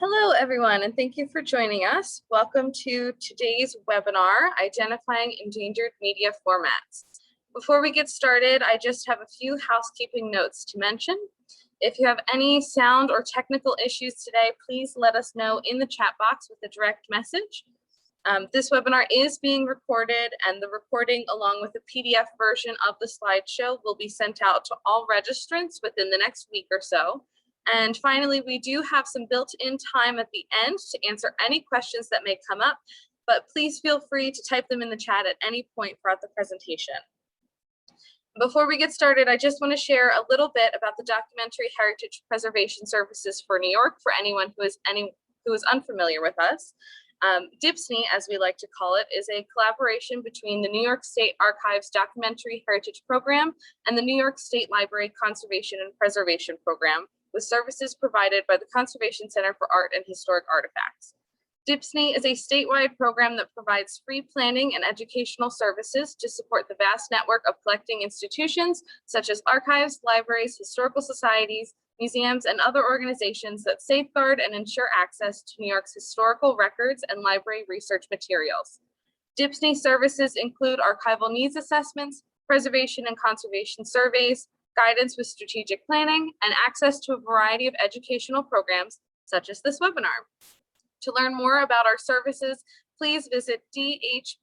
Hello, everyone, and thank you for joining us. Welcome to today's webinar, Identifying Endangered Media Formats. Before we get started, I just have a few housekeeping notes to mention. If you have any sound or technical issues today, please let us know in the chat box with a direct message. This webinar is being recorded, and the recording, along with a PDF version of the slideshow, will be sent out to all registrants within the next week or so. And finally, we do have some built-in time at the end to answer any questions that may come up, but please feel free to type them in the chat at any point throughout the presentation. Before we get started, I just want to share a little bit about the Documentary Heritage Preservation Services for New York for anyone who is unfamiliar with us. DIPSNY, as we like to call it, is a collaboration between the New York State Archives Documentary Heritage Program and the New York State Library Conservation and Preservation Program, with services provided by the Conservation Center for Art and Historic Artifacts. DIPSNY is a statewide program that provides free planning and educational services to support the vast network of collecting institutions such as archives, libraries, historical societies, museums, and other organizations that safeguard and ensure access to New York's historical records and library research materials. DIPSNY services include archival needs assessments, preservation and conservation surveys, guidance with strategic planning, and access to a variety of educational programs, such as this webinar. To learn more about our services, please visit dhpsny.org.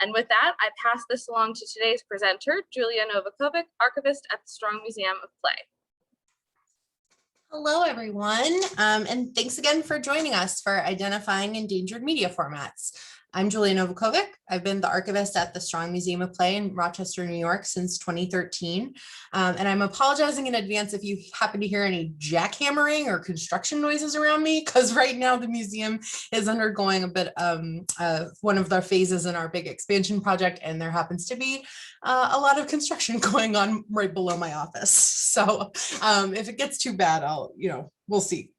And with that, I pass this along to today's presenter, Julia Novakovic, Archivist at the Strong Museum of Play. Hello, everyone, and thanks again for joining us for Identifying Endangered Media Formats. I'm Julia Novakovic. I've been the archivist at the Strong Museum of Play in Rochester, New York since 2013. And I'm apologizing in advance if you happen to hear any jackhammering or construction noises around me, because right now the museum is undergoing a bit one of the phases in our big expansion project, and there happens to be a lot of construction going on right below my office. So if it gets too bad, we'll see.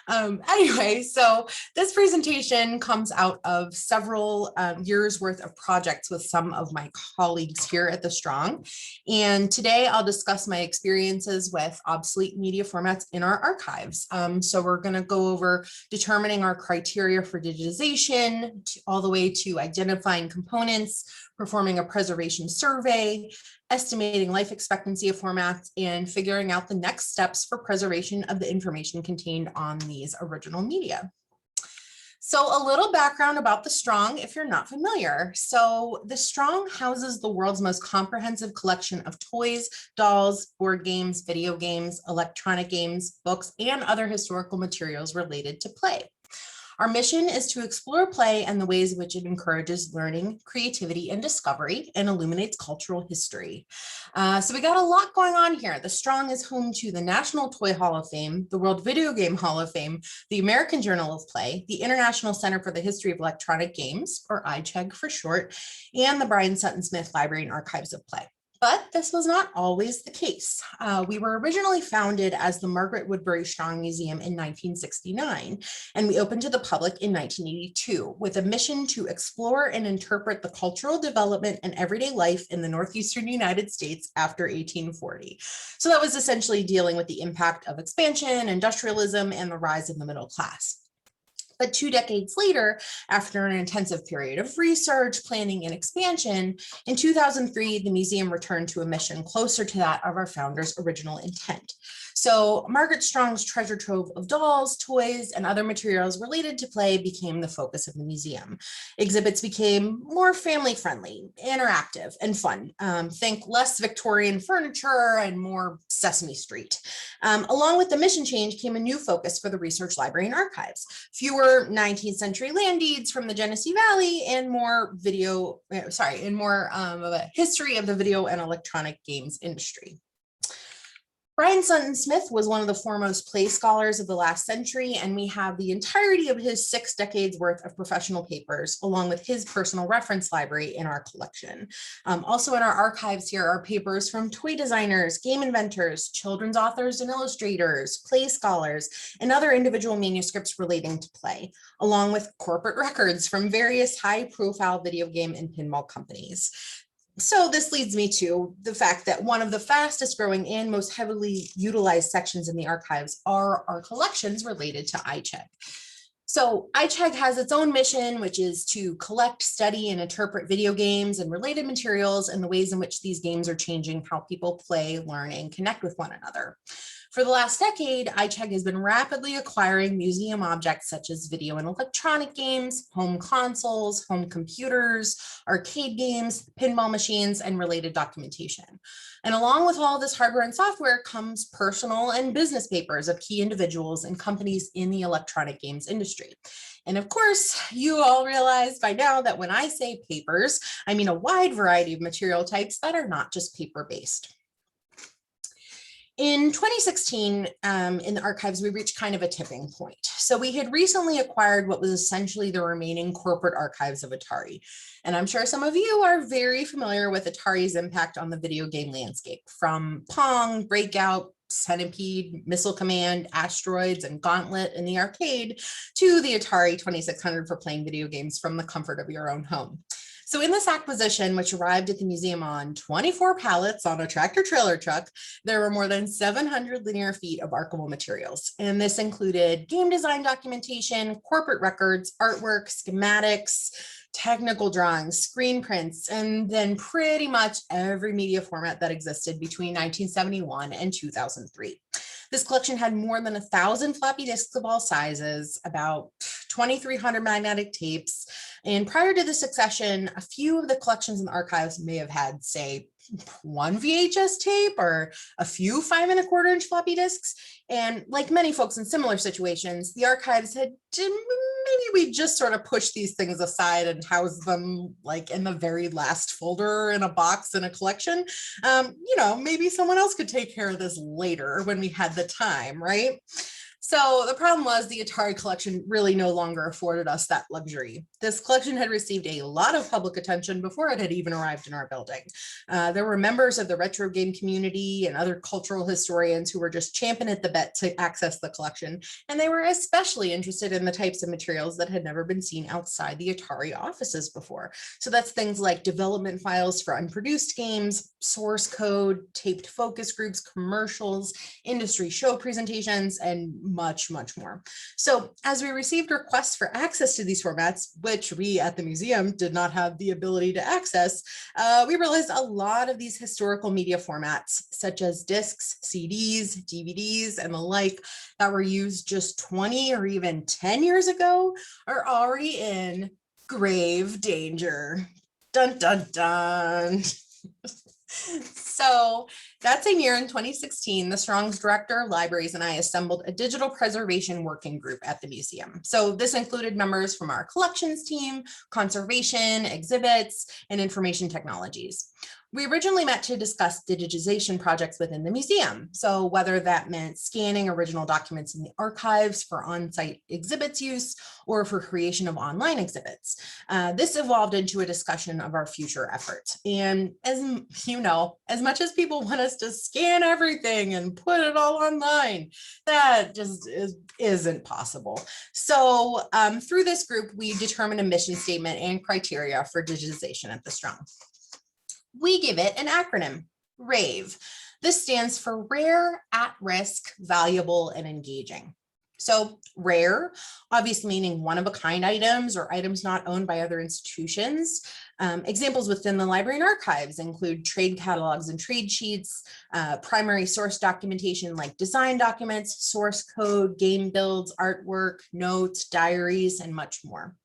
Anyway, so this presentation comes out of several years worth of projects with some of my colleagues here at the Strong. And today I'll discuss my experiences with obsolete media formats in our archives. So we're going to go over determining our criteria for digitization, all the way to identifying components, performing a preservation survey, estimating life expectancy of formats, and figuring out the next steps for preservation of the information contained on these original media. So a little background about the Strong if you're not familiar. So the Strong houses the world's most comprehensive collection of toys, dolls, board games, video games, electronic games, books, and other historical materials related to play. Our mission is to explore play and the ways in which it encourages learning, creativity, and discovery, and illuminates cultural history. So we got a lot going on here. The Strong is home to the National Toy Hall of Fame, the World Video Game Hall of Fame, the American Journal of Play, the International Center for the History of Electronic Games, or ICHEG for short, and the Brian Sutton Smith Library and Archives of Play. But this was not always the case. We were originally founded as the Margaret Woodbury Strong Museum in 1969, and we opened to the public in 1982 with a mission to explore and interpret the cultural development and everyday life in the Northeastern United States after 1840. So that was essentially dealing with the impact of expansion, industrialism, and the rise of the middle class. But 2 decades later, after an intensive period of research, planning, and expansion, in 2003, the museum returned to a mission closer to that of our founder's original intent. So Margaret Strong's treasure trove of dolls, toys, and other materials related to play became the focus of the museum. Exhibits became more family-friendly, interactive, and fun. Think less Victorian furniture and more Sesame Street. Along with the mission change came a new focus for the research library and archives. Fewer 19th century land deeds from the Genesee Valley and more of a history of the video and electronic games industry. Brian Sutton Smith was one of the foremost play scholars of the last century, and we have the entirety of his 6 decades worth of professional papers, along with his personal reference library in our collection. Also in our archives here are papers from toy designers, game inventors, children's authors and illustrators, play scholars, and other individual manuscripts relating to play, along with corporate records from various high-profile video game and pinball companies. So this leads me to the fact that one of the fastest growing and most heavily utilized sections in the archives are our collections related to iCheg. So iCheg has its own mission, which is to collect, study, and interpret video games and related materials and the ways in which these games are changing how people play, learn, and connect with one another. For the last decade, iCheg has been rapidly acquiring museum objects such as video and electronic games, home consoles, home computers, arcade games, pinball machines, and related documentation. And along with all this hardware and software comes personal and business papers of key individuals and companies in the electronic games industry. And of course, you all realize by now that when I say papers, I mean a wide variety of material types that are not just paper-based. In 2016, in the archives, we reached kind of a tipping point. So we had recently acquired what was essentially the remaining corporate archives of Atari. And I'm sure some of you are very familiar with Atari's impact on the video game landscape, from Pong, Breakout, Centipede, Missile Command, Asteroids, and Gauntlet in the arcade, to the Atari 2600 for playing video games from the comfort of your own home. So in this acquisition, which arrived at the museum on 24 pallets on a tractor trailer truck, there were more than 700 linear feet of archival materials. And this included game design documentation, corporate records, artwork, schematics, technical drawings, screen prints, and then pretty much every media format that existed between 1971 and 2003. This collection had more than 1,000 floppy disks of all sizes, about 2,300 magnetic tapes. And prior to the succession, a few of the collections in the archives may have had, say, one VHS tape or a few 5 1/4 inch floppy disks. And like many folks in similar situations, the archives had maybe we just sort of push these things aside and house them like in the very last folder in a box in a collection. Maybe someone else could take care of this later when we had the time, right? So the problem was the Atari collection really no longer afforded us that luxury. This collection had received a lot of public attention before it had even arrived in our building. There were members of the retro game community and other cultural historians who were just champing at the bit to access the collection, and they were especially interested in the types of materials that had never been seen outside the Atari offices before. So that's things like development files for unproduced games, source code, taped focus groups, commercials, industry show presentations, and much, much more. So as we received requests for access to these formats, which we at the museum did not have the ability to access, we realized a lot of these historical media formats, such as discs, CDs, DVDs, and the like, that were used just 20 or even 10 years ago, are already in grave danger. Dun, dun, dun. So that same year in 2016, the Strong's director of libraries and I assembled a digital preservation working group at the museum. So this included members from our collections team, conservation, exhibits, and information technologies. We originally met to discuss digitization projects within the museum. So whether that meant scanning original documents in the archives for on-site exhibits use or for creation of online exhibits. This evolved into a discussion of our future efforts. And as you know, as much as people want us to scan everything and put it all online, that just isn't possible. So through this group, we determined a mission statement and criteria for digitization at the Strong. We give it an acronym, Rave. This stands for Rare, At-Risk, Valuable, and Engaging. So rare, obviously meaning one-of-a-kind items or items not owned by other institutions. Examples within the library and archives include trade catalogs and trade sheets, primary source documentation like design documents, source code, game builds, artwork, notes, diaries, and much more.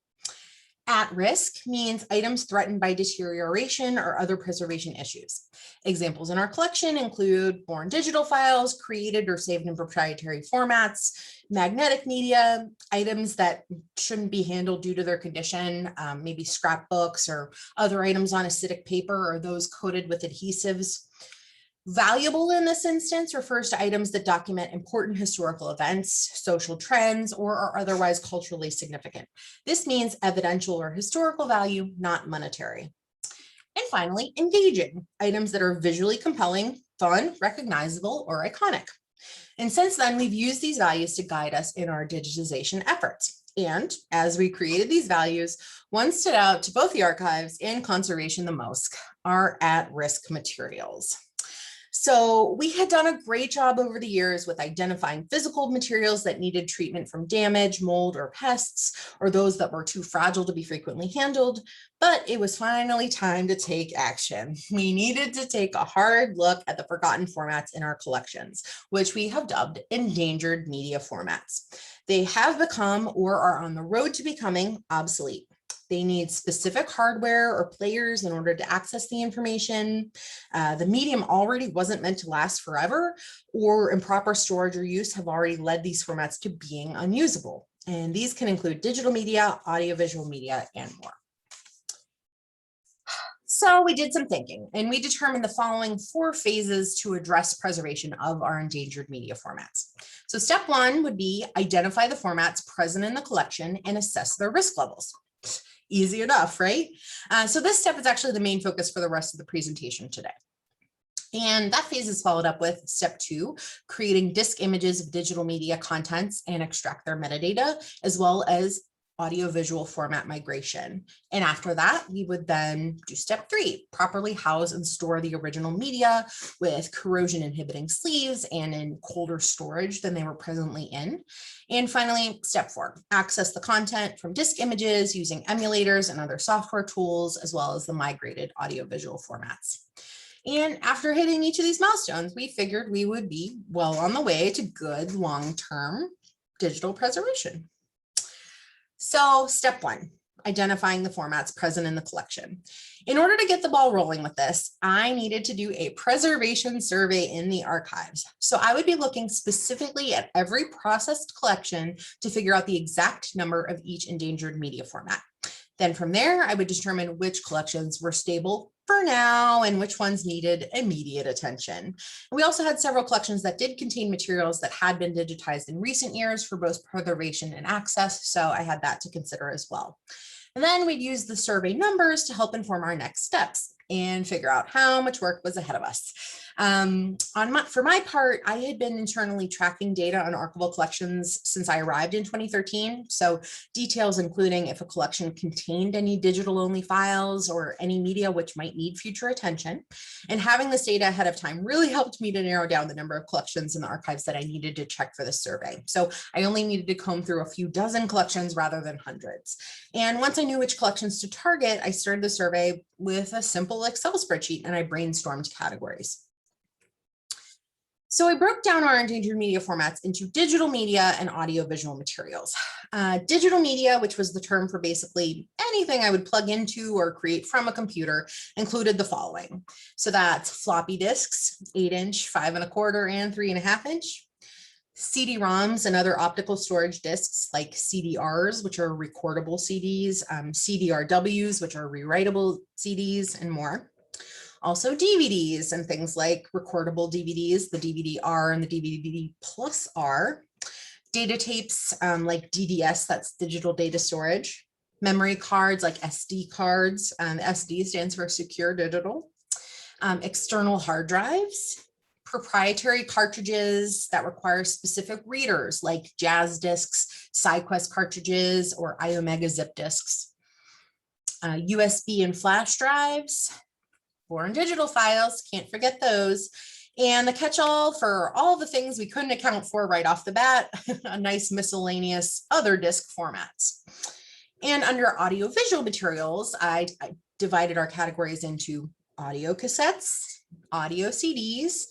At risk means items threatened by deterioration or other preservation issues. Examples in our collection include born digital files, created or saved in proprietary formats, magnetic media, items that shouldn't be handled due to their condition, maybe scrapbooks or other items on acidic paper or those coated with adhesives. Valuable in this instance refers to items that document important historical events, social trends, or are otherwise culturally significant. This means evidential or historical value, not monetary. And finally, engaging, items that are visually compelling, fun, recognizable, or iconic. And since then, we've used these values to guide us in our digitization efforts. And as we created these values, one stood out to both the archives and conservation the most: our at-risk materials. So we had done a great job over the years with identifying physical materials that needed treatment from damage, mold, or pests, or those that were too fragile to be frequently handled. But it was finally time to take action. We needed to take a hard look at the forgotten formats in our collections, which we have dubbed endangered media formats. They have become or are on the road to becoming obsolete. They need specific hardware or players in order to access the information. The medium already wasn't meant to last forever, or improper storage or use have already led these formats to being unusable. And these can include digital media, audiovisual media, and more. So we did some thinking and we determined the following 4 phases to address preservation of our endangered media formats. So step 1 would be identify the formats present in the collection and assess their risk levels. Easy enough, right? So this step is actually the main focus for the rest of the presentation today. And that phase is followed up with step 2, creating disk images of digital media contents and extract their metadata, as well as audiovisual format migration. And after that, we would then do step 3, properly house and store the original media with corrosion inhibiting sleeves and in colder storage than they were presently in. And finally, step 4, access the content from disk images using emulators and other software tools, as well as the migrated audiovisual formats. And after hitting each of these milestones, we figured we would be well on the way to good long-term digital preservation. So step 1, identifying the formats present in the collection. In order to get the ball rolling with this, I needed to do a preservation survey in the archives. So I would be looking specifically at every processed collection to figure out the exact number of each endangered media format. Then from there, I would determine which collections were stable for now and which ones needed immediate attention. And we also had several collections that did contain materials that had been digitized in recent years for both preservation and access, so I had that to consider as well. And then we'd use the survey numbers to help inform our next steps and figure out how much work was ahead of us. For my part, I had been internally tracking data on archival collections since I arrived in 2013. So details including if a collection contained any digital only files or any media which might need future attention. And having this data ahead of time really helped me to narrow down the number of collections in the archives that I needed to check for the survey. So I only needed to comb through a few dozen collections rather than hundreds. And once I knew which collections to target, I started the survey with a simple Excel spreadsheet and I brainstormed categories. So I broke down our endangered media formats into digital media and audiovisual materials. Digital media, which was the term for basically anything I would plug into or create from a computer, included the following. So that's floppy disks, 8-inch, 5 1/4, and 3 1/2 inch. CD-ROMs and other optical storage disks like CDRs, which are recordable CDs, CDRWs, which are rewritable CDs, and more. Also DVDs and things like recordable DVDs, the DVD-R and the DVD plus R. Data tapes like DDS, that's digital data storage. Memory cards like SD cards, SD stands for secure digital. External hard drives. Proprietary cartridges that require specific readers like Jazz discs, SideQuest cartridges, or iOmega zip disks. USB and flash drives. Foreign digital files, can't forget those. And the catch-all for all the things we couldn't account for right off the bat, a nice miscellaneous other disk formats. And under audiovisual materials, I divided our categories into audio cassettes, audio CDs,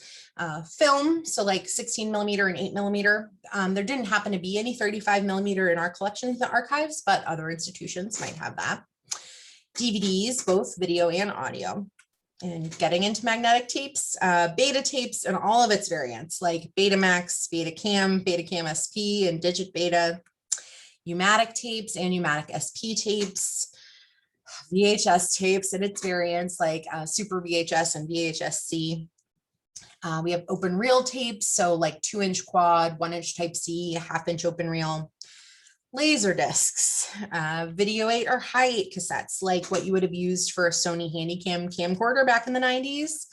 film, so like 16mm and 8mm. There didn't happen to be any 35mm in our collection in the archives, but other institutions might have that. DVDs, both video and audio. And getting into magnetic tapes, beta tapes, and all of its variants like Betamax, Betacam, Betacam SP, and Digit Beta, u-matic tapes and u-matic SP tapes, VHS tapes and its variants like Super VHS and VHS-C. We have open reel tapes, so like 2-inch quad, 1-inch type C, 1/2-inch open reel. Laser discs, video 8 or high 8 cassettes, like what you would have used for a Sony Handycam camcorder back in the 90s.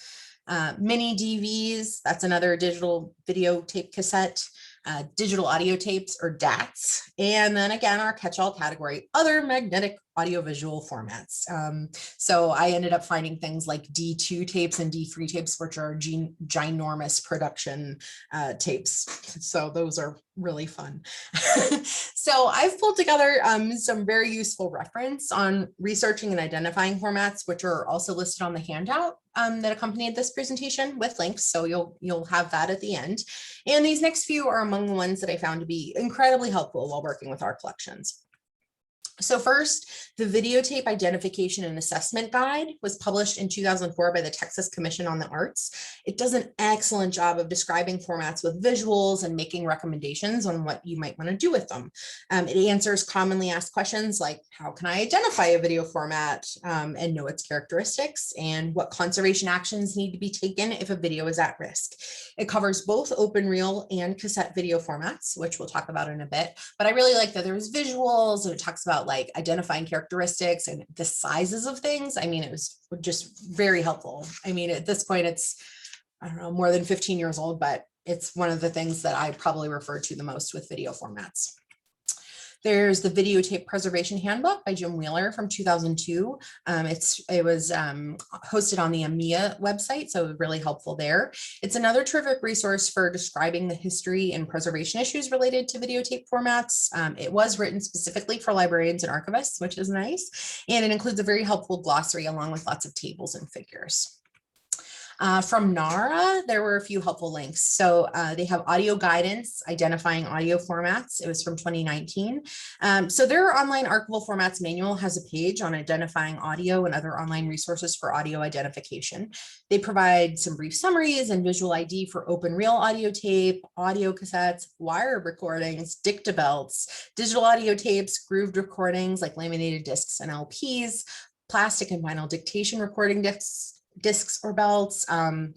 Mini DVs, that's another digital video tape cassette. digital audio tapes or DATs, and then again, our catch-all category, other magnetic audiovisual formats. So I ended up finding things like D2 tapes and D3 tapes, which are ginormous production tapes. So those are really fun. So I've pulled together some very useful reference on researching and identifying formats, which are also listed on the handout that accompanied this presentation with links. So you'll have that at the end. And these next few are among the ones that I found to be incredibly helpful while working with our collections. So first, the Videotape Identification and Assessment Guide was published in 2004 by the Texas Commission on the Arts. It does an excellent job of describing formats with visuals and making recommendations on what you might want to do with them. It answers commonly asked questions like, how can I identify a video format and know its characteristics, and what conservation actions need to be taken if a video is at risk. It covers both open reel and cassette video formats, which we'll talk about in a bit, but I really like that there's visuals, and it talks about like identifying characteristics and the sizes of things. I mean, it was just very helpful. I mean, at this point, it's, I don't know, more than 15 years old, but it's one of the things that I probably refer to the most with video formats. There's the Videotape Preservation Handbook by Jim Wheeler from 2002. It was hosted on the EMEA website, so really helpful there. It's another terrific resource for describing the history and preservation issues related to videotape formats. It was written specifically for librarians and archivists, which is nice. And it includes a very helpful glossary along with lots of tables and figures. From NARA, there were a few helpful links. So they have audio guidance, identifying audio formats. It was from 2019. So their online archival formats manual has a page on identifying audio and other online resources for audio identification. They provide some brief summaries and visual ID for open reel audio tape, audio cassettes, wire recordings, dictabelts, digital audio tapes, grooved recordings like laminated discs and LPs, plastic and vinyl dictation recording discs or belts,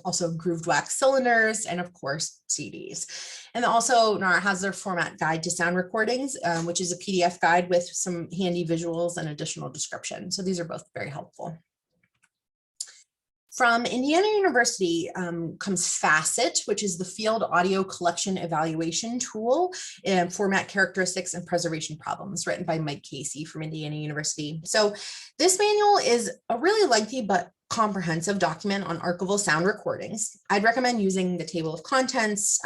also grooved wax cylinders, and of course CDs. And also NARA has their format guide to sound recordings, which is a PDF guide with some handy visuals and additional description. So these are both very helpful. From Indiana University comes Facet, which is the Field Audio Collection Evaluation Tool, Format Characteristics and Preservation Problems, written by Mike Casey from Indiana University. So this manual is a really lengthy but comprehensive document on archival sound recordings. I'd recommend using the table of contents,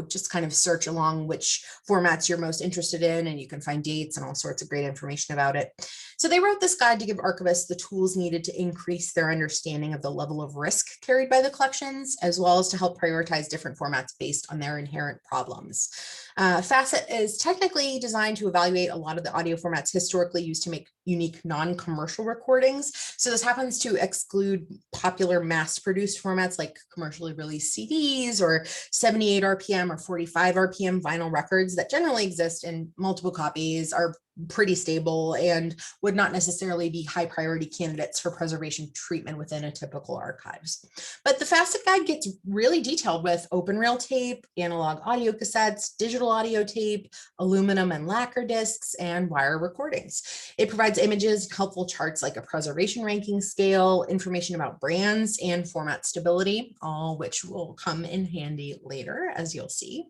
just kind of search along which formats you're most interested in, and you can find dates and all sorts of great information about it. So they wrote this guide to give archivists the tools needed to increase their understanding of the level of risk carried by the collections, as well as to help prioritize different formats based on their inherent problems. Facet is technically designed to evaluate a lot of the audio formats historically used to make unique non-commercial recordings. So this happens to exclude popular mass-produced formats like commercially released CDs or 78 RPM or 45 RPM vinyl records that generally exist in multiple copies, are pretty stable, and would not necessarily be high priority candidates for preservation treatment within a typical archives. But the Facet guide gets really detailed with open reel tape, analog audio cassettes, digital audio tape, aluminum and lacquer discs, and wire recordings. It provides images, helpful charts like a preservation ranking scale, information about brands, and format stability, all which will come in handy later, as you'll see.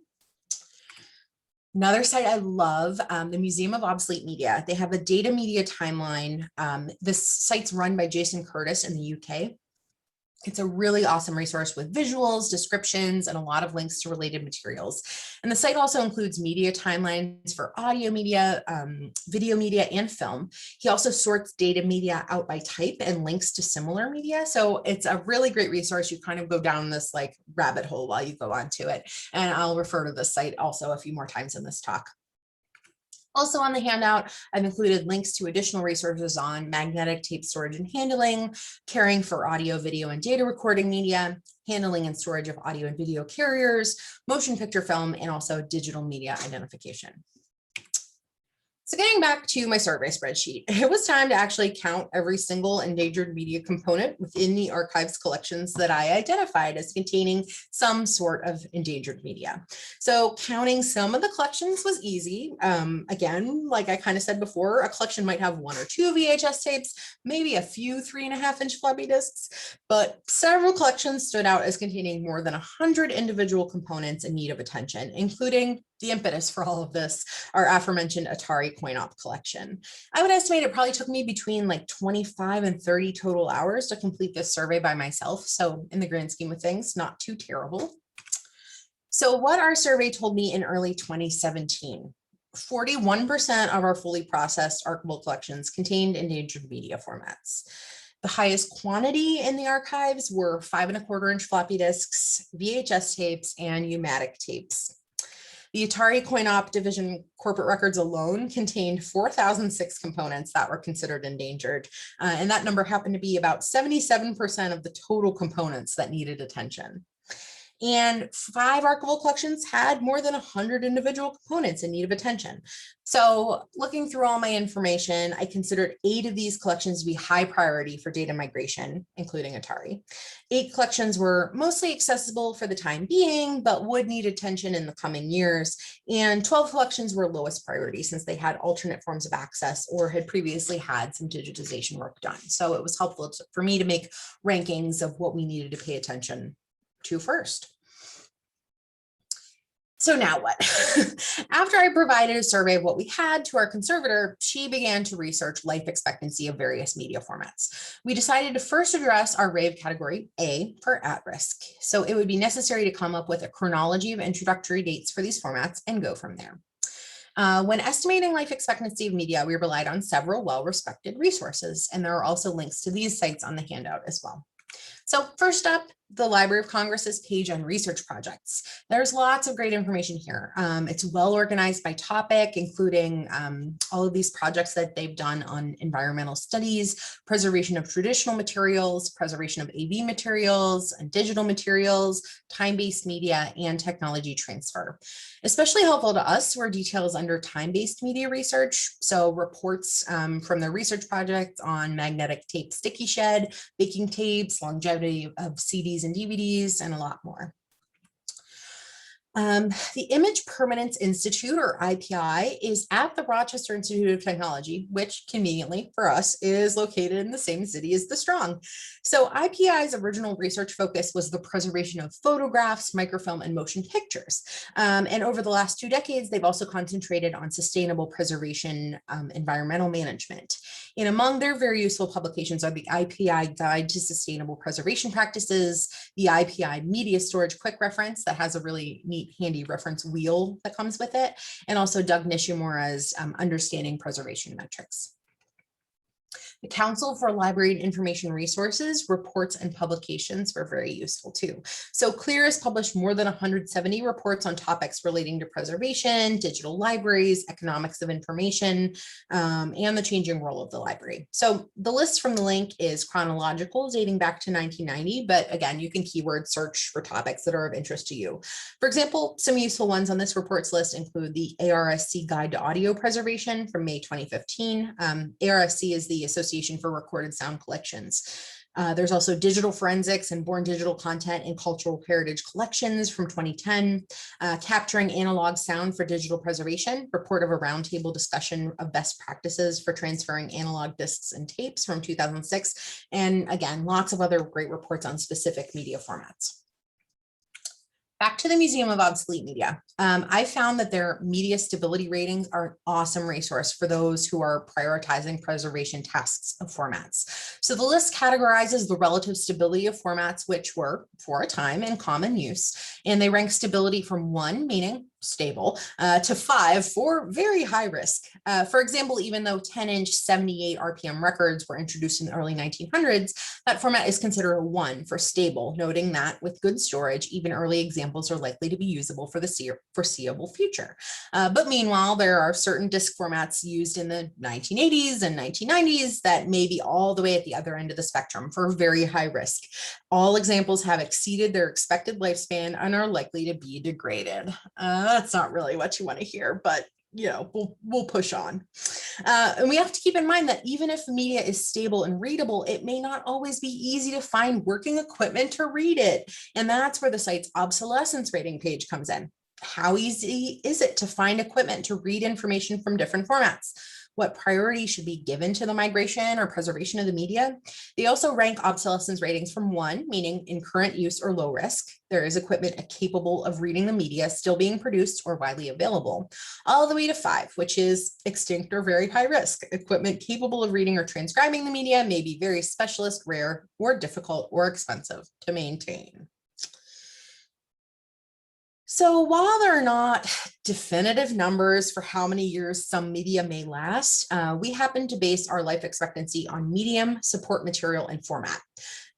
Another site I love, the Museum of Obsolete Media. They have a data media timeline. This site's run by Jason Curtis in the UK. It's a really awesome resource with visuals, descriptions, and a lot of links to related materials. And the site also includes media timelines for audio media, video media, and film. He also sorts data media out by type and links to similar media. So it's a really great resource. You kind of go down this like rabbit hole while you go onto it. And I'll refer to this site also a few more times in this talk. Also on the handout, I've included links to additional resources on magnetic tape storage and handling, caring for audio, video, and data recording media, handling and storage of audio and video carriers, motion picture film, and also digital media identification. So getting back to my survey spreadsheet, it was time to actually count every single endangered media component within the archives collections that I identified as containing some sort of endangered media. So counting some of the collections was easy. Again, like I kind of said before, a collection might have 1 or 2 VHS tapes, maybe a few 3.5-inch floppy disks, but several collections stood out as containing more than 100 individual components in need of attention, including the impetus for all of this, our aforementioned Atari coin-op collection. I would estimate it probably took me between like 25 and 30 total hours to complete this survey by myself. So in the grand scheme of things, not too terrible. So what our survey told me in early 2017, 41% of our fully processed archival collections contained endangered media formats. The highest quantity in the archives were 5.25-inch floppy disks, VHS tapes, and u-matic tapes. The Atari coin-op division corporate records alone contained 4,006 components that were considered endangered. And that number happened to be about 77% of the total components that needed attention. And 5 archival collections had more than 100 individual components in need of attention. So looking through all my information, I considered 8 of these collections to be high priority for data migration, including Atari. 8 collections were mostly accessible for the time being, but would need attention in the coming years. And 12 collections were lowest priority since they had alternate forms of access or had previously had some digitization work done. So it was helpful for me to make rankings of what we needed to pay attention to first. So now what? After I provided a survey of what we had to our conservator, she began to research life expectancy of various media formats. We decided to first address our Rave category A for at risk. So it would be necessary to come up with a chronology of introductory dates for these formats and go from there. When estimating life expectancy of media, we relied on several well-respected resources, and there are also links to these sites on the handout as well. So first up, the Library of Congress's page on research projects. There's lots of great information here. It's well organized by topic, including all of these projects that they've done on environmental studies, preservation of traditional materials, preservation of AV materials, and digital materials, time-based media, and technology transfer. Especially helpful to us were details under time-based media research. So reports from their research projects on magnetic tape sticky shed, baking tapes, longevity of CDs and DVDs, and a lot more. The Image Permanence Institute, or IPI, is at the Rochester Institute of Technology, which conveniently for us is located in the same city as the Strong. So IPI's original research focus was the preservation of photographs, microfilm, and motion pictures. And over the last 2 decades, they've also concentrated on sustainable preservation, environmental management. And among their very useful publications are the IPI Guide to Sustainable Preservation Practices, the IPI Media Storage Quick Reference that has a really neat handy reference wheel that comes with it, and also Doug Nishimura's Understanding Preservation Metrics. The Council for Library and Information Resources reports and publications were very useful too. So CLEAR has published more than 170 reports on topics relating to preservation, digital libraries, economics of information, and the changing role of the library. So the list from the link is chronological, dating back to 1990, but again, you can keyword search for topics that are of interest to you. For example, some useful ones on this reports list include the ARSC Guide to Audio Preservation from May 2015. ARSC is the Association for Recorded Sound Collections. There's also Digital Forensics and Born Digital Content in Cultural Heritage Collections from 2010, Capturing Analog Sound for Digital Preservation, report of a roundtable discussion of best practices for transferring analog discs and tapes from 2006, and again, lots of other great reports on specific media formats. Back to the Museum of Obsolete Media. I found that their media stability ratings are an awesome resource for those who are prioritizing preservation tasks of formats. So the list categorizes the relative stability of formats which were, for a time, in common use, and they rank stability from 1, meaning stable, to 5 for very high risk. For example, even though 10-inch 78 RPM records were introduced in the early 1900s, that format is considered a 1 for stable, noting that with good storage, even early examples are likely to be usable for the foreseeable future. But meanwhile, there are certain disk formats used in the 1980s and 1990s that may be all the way at the other end of the spectrum for very high risk. All examples have exceeded their expected lifespan and are likely to be degraded. That's not really what you want to hear, but we'll push on. And we have to keep in mind that even if media is stable and readable, it may not always be easy to find working equipment to read it. And that's where the site's obsolescence rating page comes in. How easy is it to find equipment to read information from different formats? What priority should be given to the migration or preservation of the media? They also rank obsolescence ratings from 1, meaning in current use or low risk. There is equipment capable of reading the media still being produced or widely available, all the way to 5, which is extinct or very high risk. Equipment capable of reading or transcribing the media may be very specialist, rare, or difficult or expensive to maintain. So while there are not definitive numbers for how many years some media may last, we happen to base our life expectancy on medium, support material, and format.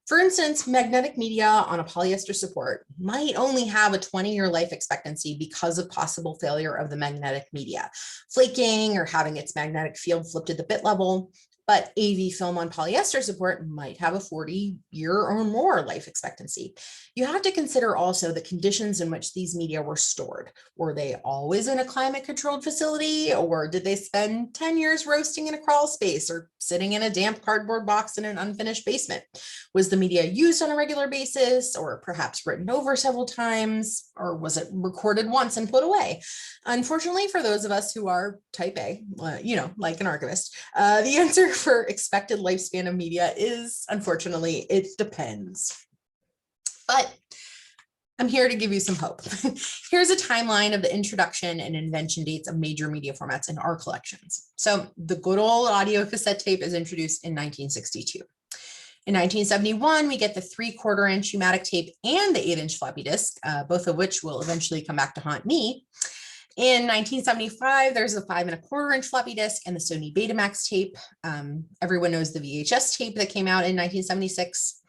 For instance, magnetic media on a polyester support might only have a 20-year life expectancy because of possible failure of the magnetic media, flaking or having its magnetic field flipped at the bit level. But AV film on polyester support might have a 40-year or more life expectancy. You have to consider also the conditions in which these media were stored. Were they always in a climate-controlled facility, or did they spend 10 years roasting in a crawl space or sitting in a damp cardboard box in an unfinished basement? Was the media used on a regular basis, or perhaps written over several times, or was it recorded once and put away? Unfortunately, for those of us who are type A, like an archivist, the answer for expected lifespan of media is, unfortunately, it depends. But I'm here to give you some hope. Here's a timeline of the introduction and invention dates of major media formats in our collections. So the good old audio cassette tape is introduced in 1962. In 1971, we get the 3/4 inch u-matic tape and the 8-inch floppy disk, both of which will eventually come back to haunt me. In 1975, there's a 5 1/4 inch floppy disk and the Sony Betamax tape. Everyone knows the VHS tape that came out in 1976.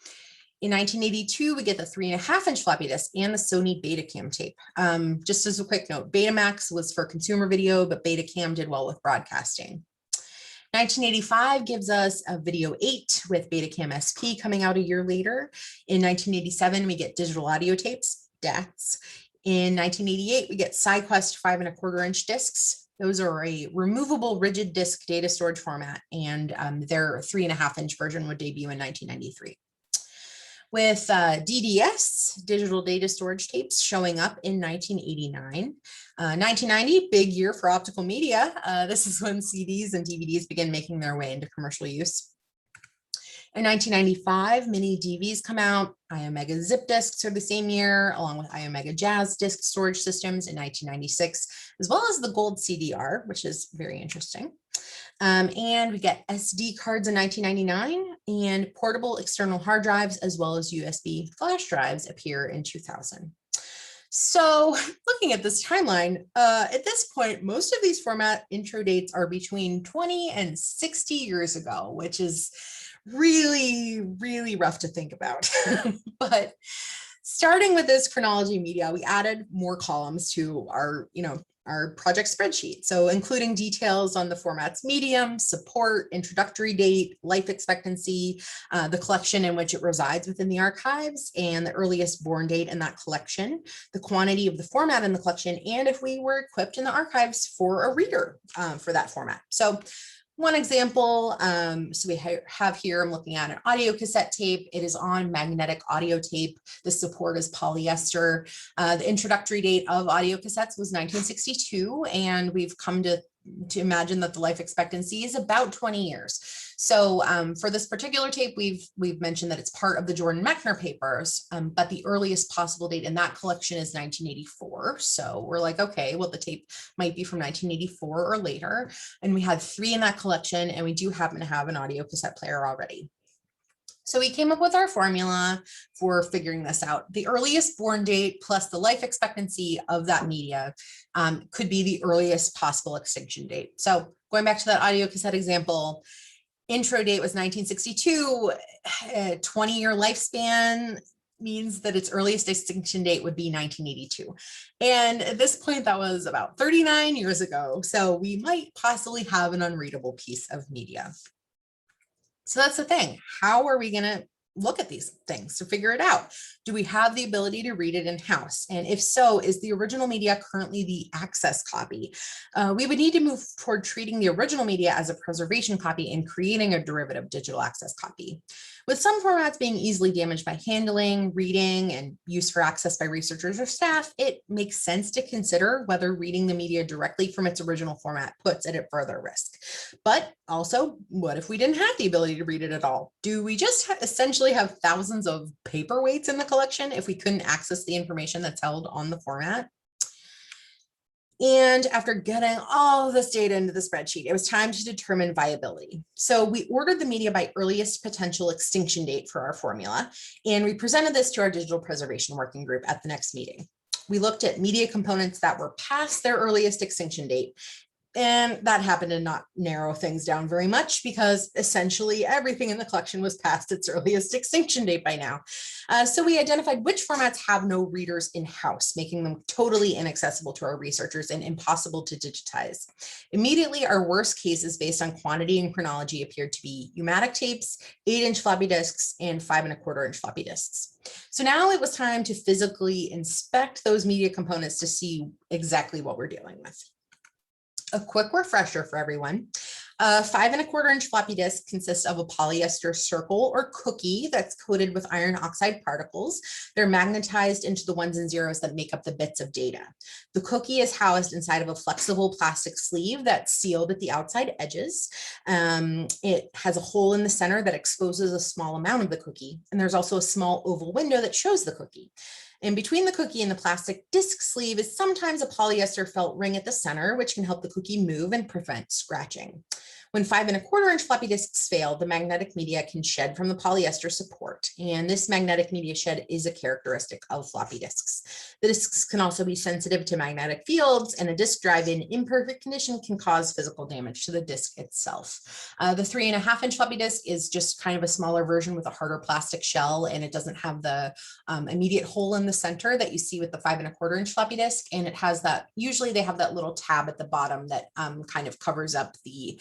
In 1982, we get the 3 1/2 inch floppy disk and the Sony Betacam tape. Just as a quick note, Betamax was for consumer video, but Betacam did well with broadcasting. 1985 gives us a Video 8 with Betacam SP coming out a year later. In 1987, we get digital audio tapes, DATs. In 1988, we get SideQuest 5 1/4 inch discs. Those are a removable rigid disk data storage format, and their 3 1/2 inch version would debut in 1993. With DDS, digital data storage tapes, showing up in 1989. 1990, big year for optical media. This is when CDs and DVDs begin making their way into commercial use. In 1995, mini DVs come out. iOmega zip disks are the same year, along with iOmega Jazz disk storage systems in 1996, as well as the gold CDR, which is very interesting. And we get SD cards in 1999, and portable external hard drives, as well as USB flash drives, appear in 2000. So looking at this timeline, at this point, most of these format intro dates are between 20 and 60 years ago, which is really, really rough to think about. But starting with this chronology media, we added more columns to our project spreadsheet. So including details on the format's medium, support, introductory date, life expectancy, the collection in which it resides within the archives, and the earliest born date in that collection, the quantity of the format in the collection, and if we were equipped in the archives for a reader for that format. So one example, so we have here, I'm looking at an audio cassette tape. It is on magnetic audio tape. The support is polyester. The introductory date of audio cassettes was 1962, and we've come to imagine that the life expectancy is about 20 years. So for this particular tape, we've mentioned that it's part of the Jordan Mechner papers, but the earliest possible date in that collection is 1984. So we're like, okay, well, the tape might be from 1984 or later. And we had 3 in that collection, and we do happen to have an audio cassette player already. So we came up with our formula for figuring this out. The earliest born date plus the life expectancy of that media could be the earliest possible extinction date. So going back to that audio cassette example, intro date was 1962, 20-year lifespan means that its earliest extinction date would be 1982. And at this point, that was about 39 years ago. So we might possibly have an unreadable piece of media. So that's the thing. How are we going to look at these things to figure it out. Do we have the ability to read it in-house? And if so, is the original media currently the access copy? We would need to move toward treating the original media as a preservation copy and creating a derivative digital access copy. With some formats being easily damaged by handling, reading, and use for access by researchers or staff, it makes sense to consider whether reading the media directly from its original format puts it at further risk. But also, what if we didn't have the ability to read it at all? Do we just essentially have thousands of paperweights in the collection if we couldn't access the information that's held on the format? And after getting all of this data into the spreadsheet, it was time to determine viability. So we ordered the media by earliest potential extinction date for our formula, and we presented this to our digital preservation working group at the next meeting. We looked at media components that were past their earliest extinction date, and that happened to not narrow things down very much because essentially everything in the collection was past its earliest extinction date by now. So we identified which formats have no readers in-house, making them totally inaccessible to our researchers and impossible to digitize. Immediately, our worst cases based on quantity and chronology appeared to be u-matic tapes, 8-inch floppy disks, and 5¼ inch floppy disks. So now it was time to physically inspect those media components to see exactly what we're dealing with. A quick refresher for everyone. A 5¼ inch floppy disk consists of a polyester circle or cookie that's coated with iron oxide particles. They're magnetized into the ones and zeros that make up the bits of data. The cookie is housed inside of a flexible plastic sleeve that's sealed at the outside edges. It has a hole in the center that exposes a small amount of the cookie. And there's also a small oval window that shows the cookie. And between the cookie and the plastic disc sleeve is sometimes a polyester felt ring at the center, which can help the cookie move and prevent scratching. When 5¼ inch floppy disks fail, the magnetic media can shed from the polyester support. And this magnetic media shed is a characteristic of floppy disks. The disks can also be sensitive to magnetic fields, and a disk drive in imperfect condition can cause physical damage to the disk itself. The 3½ inch floppy disk is just kind of a smaller version with a harder plastic shell, and it doesn't have the immediate hole in the center that you see with the 5¼ inch floppy disk. And it has that, usually they have that little tab at the bottom that kind of covers up the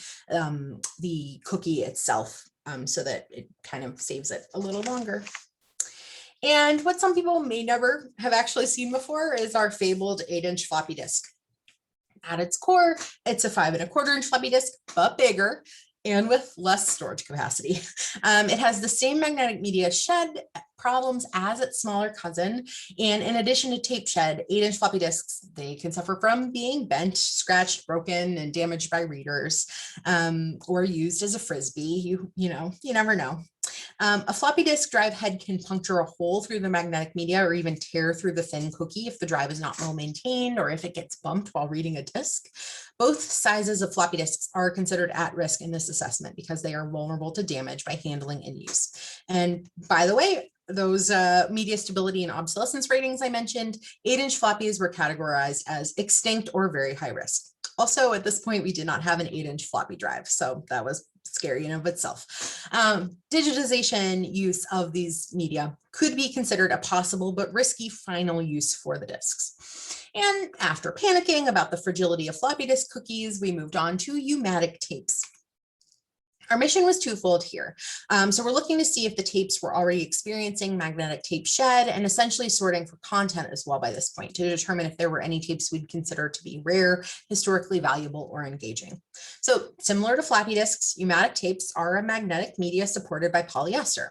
cookie itself so that it kind of saves it a little longer. And what some people may never have actually seen before is our fabled 8-inch floppy disk. At its core, it's a 5¼ inch floppy disk, but bigger and with less storage capacity. It has the same magnetic media shed problems as its smaller cousin. And in addition to tape shed, 8-inch floppy disks, they can suffer from being bent, scratched, broken, and damaged by readers, or used as a Frisbee. You never know. A floppy disk drive head can puncture a hole through the magnetic media or even tear through the thin cookie if the drive is not well maintained or if it gets bumped while reading a disk. Both sizes of floppy disks are considered at risk in this assessment because they are vulnerable to damage by handling and use. And by the way, those media stability and obsolescence ratings I mentioned, 8-inch floppies were categorized as extinct or very high risk. Also, at this point, we did not have an 8-inch floppy drive, so that was scary in and of itself. Digitization use of these media could be considered a possible but risky final use for the disks. And after panicking about the fragility of floppy disk cookies, we moved on to u-matic tapes. Our mission was twofold here. So we're looking to see if the tapes were already experiencing magnetic tape shed and essentially sorting for content as well by this point to determine if there were any tapes we'd consider to be rare, historically valuable, or engaging. So similar to floppy disks, u-matic tapes are a magnetic media supported by polyester.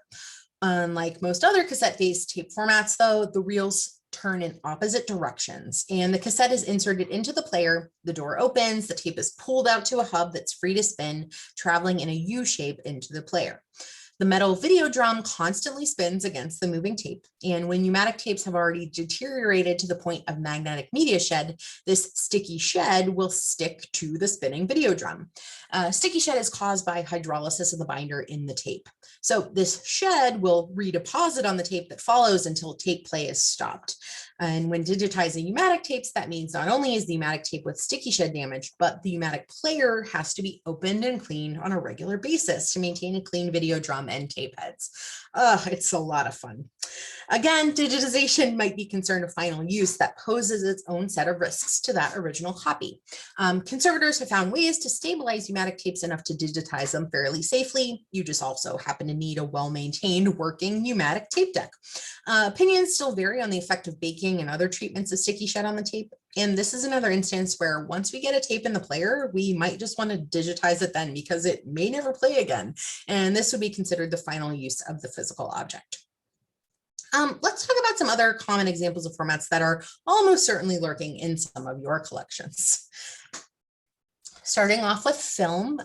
Unlike most other cassette-based tape formats, though, the reels turn in opposite directions and the cassette is inserted into the player, the door opens, the tape is pulled out to a hub that's free to spin, traveling in a U shape into the player. The metal video drum constantly spins against the moving tape, and when u-matic tapes have already deteriorated to the point of magnetic media shed, this sticky shed will stick to the spinning video drum. Sticky shed is caused by hydrolysis of the binder in the tape. So this shed will redeposit on the tape that follows until tape play is stopped. And when digitizing u-matic tapes, that means not only is the u-matic tape with sticky shed damage, but the u-matic player has to be opened and cleaned on a regular basis to maintain a clean video drum and tape heads. It's a lot of fun. Again, digitization might be concerned of final use that poses its own set of risks to that original copy. Conservators have found ways to stabilize u-matic tapes enough to digitize them fairly safely. You just also happen to need a well-maintained working u-matic tape deck. Opinions still vary on the effect of baking and other treatments of sticky shed on the tape. And this is another instance where once we get a tape in the player, we might just want to digitize it then because it may never play again. And this would be considered the final use of the physical object. Let's talk about some other common examples of formats that are almost certainly lurking in some of your collections. Starting off with film,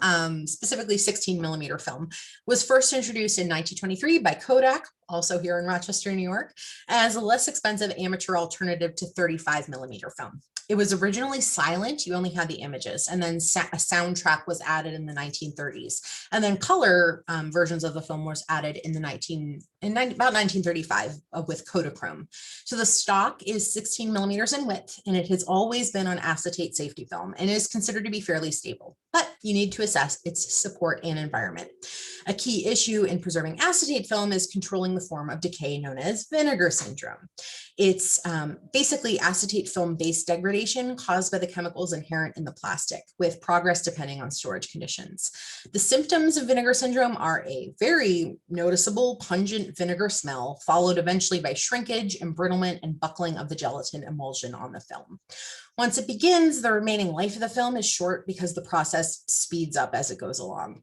specifically 16mm film, was first introduced in 1923 by Kodak, also here in Rochester, New York, as a less expensive amateur alternative to 35mm film. It was originally silent, you only had the images, and then a soundtrack was added in the 1930s. And then color versions of the film was added in the about 1935 with Kodachrome. So the stock is 16mm in width, and it has always been on acetate safety film and is considered to be fairly stable, but you need to assess its support and environment. A key issue in preserving acetate film is controlling the form of decay known as vinegar syndrome. It's basically acetate film-based degradation caused by the chemicals inherent in the plastic, with progress depending on storage conditions. The symptoms of vinegar syndrome are a very noticeable pungent vinegar smell, followed eventually by shrinkage, embrittlement, and buckling of the gelatin emulsion on the film. Once it begins, the remaining life of the film is short because the process speeds up as it goes along.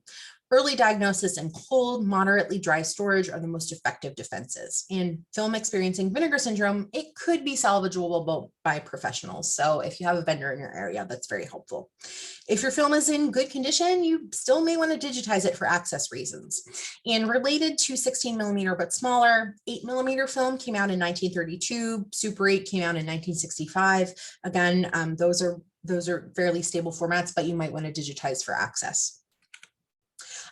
Early diagnosis and cold, moderately dry storage are the most effective defenses. In film experiencing vinegar syndrome, it could be salvageable by professionals. So if you have a vendor in your area, that's very helpful. If your film is in good condition, you still may want to digitize it for access reasons. And related to 16mm but smaller, 8mm film came out in 1932, Super 8 came out in 1965. Again, those are fairly stable formats, but you might want to digitize for access.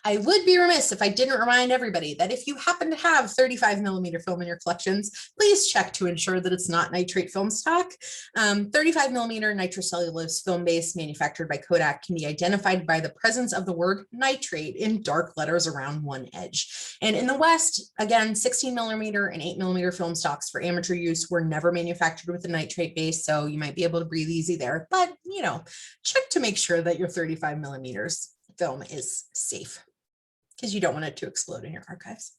I would be remiss if I didn't remind everybody that if you happen to have 35mm film in your collections, please check to ensure that it's not nitrate film stock. 35mm nitrocellulose film base manufactured by Kodak can be identified by the presence of the word nitrate in dark letters around one edge. And in the West, again, 16mm and 8mm film stocks for amateur use were never manufactured with a nitrate base, so you might be able to breathe easy there. But, check to make sure that your 35mm film is safe, because you don't want it to explode in your archives.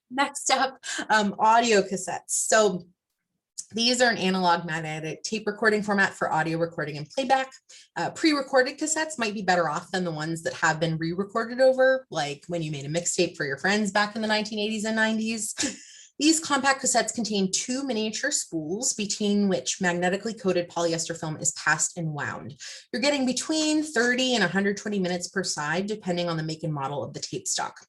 Next up, audio cassettes. So these are an analog magnetic tape recording format for audio recording and playback. Pre-recorded cassettes might be better off than the ones that have been re-recorded over, like when you made a mixtape for your friends back in the 1980s and 90s. These compact cassettes contain two miniature spools between which magnetically coated polyester film is passed and wound. You're getting between 30 and 120 minutes per side, depending on the make and model of the tape stock.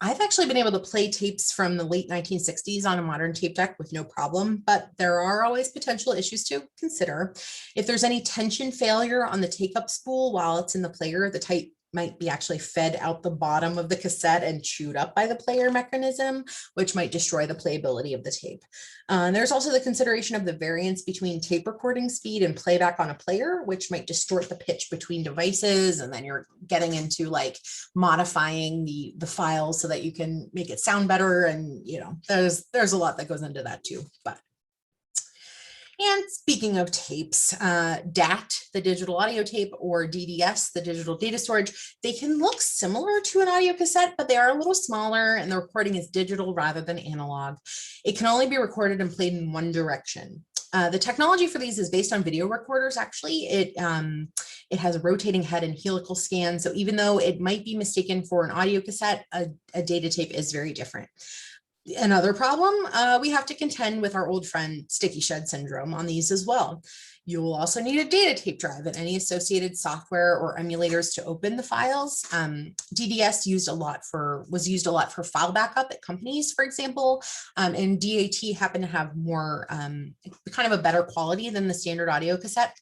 I've actually been able to play tapes from the late 1960s on a modern tape deck with no problem, but there are always potential issues to consider. If there's any tension failure on the take-up spool while it's in the player, the tape might be actually fed out the bottom of the cassette and chewed up by the player mechanism, which might destroy the playability of the tape. There's also the consideration of the variance between tape recording speed and playback on a player, which might distort the pitch between devices. And then you're getting into like modifying the files so that you can make it sound better. And, there's a lot that goes into that too, but. And speaking of tapes, DAT, the digital audio tape, or DDS, the digital data storage, they can look similar to an audio cassette, but they are a little smaller and the recording is digital rather than analog. It can only be recorded and played in one direction. The technology for these is based on video recorders, actually. It has a rotating head and helical scan, so even though it might be mistaken for an audio cassette, a data tape is very different. Another problem, we have to contend with our old friend sticky shed syndrome on these as well. You will also need a data tape drive and any associated software or emulators to open the files. DDS was used a lot for file backup at companies, for example, and DAT happened to have more kind of a better quality than the standard audio cassette.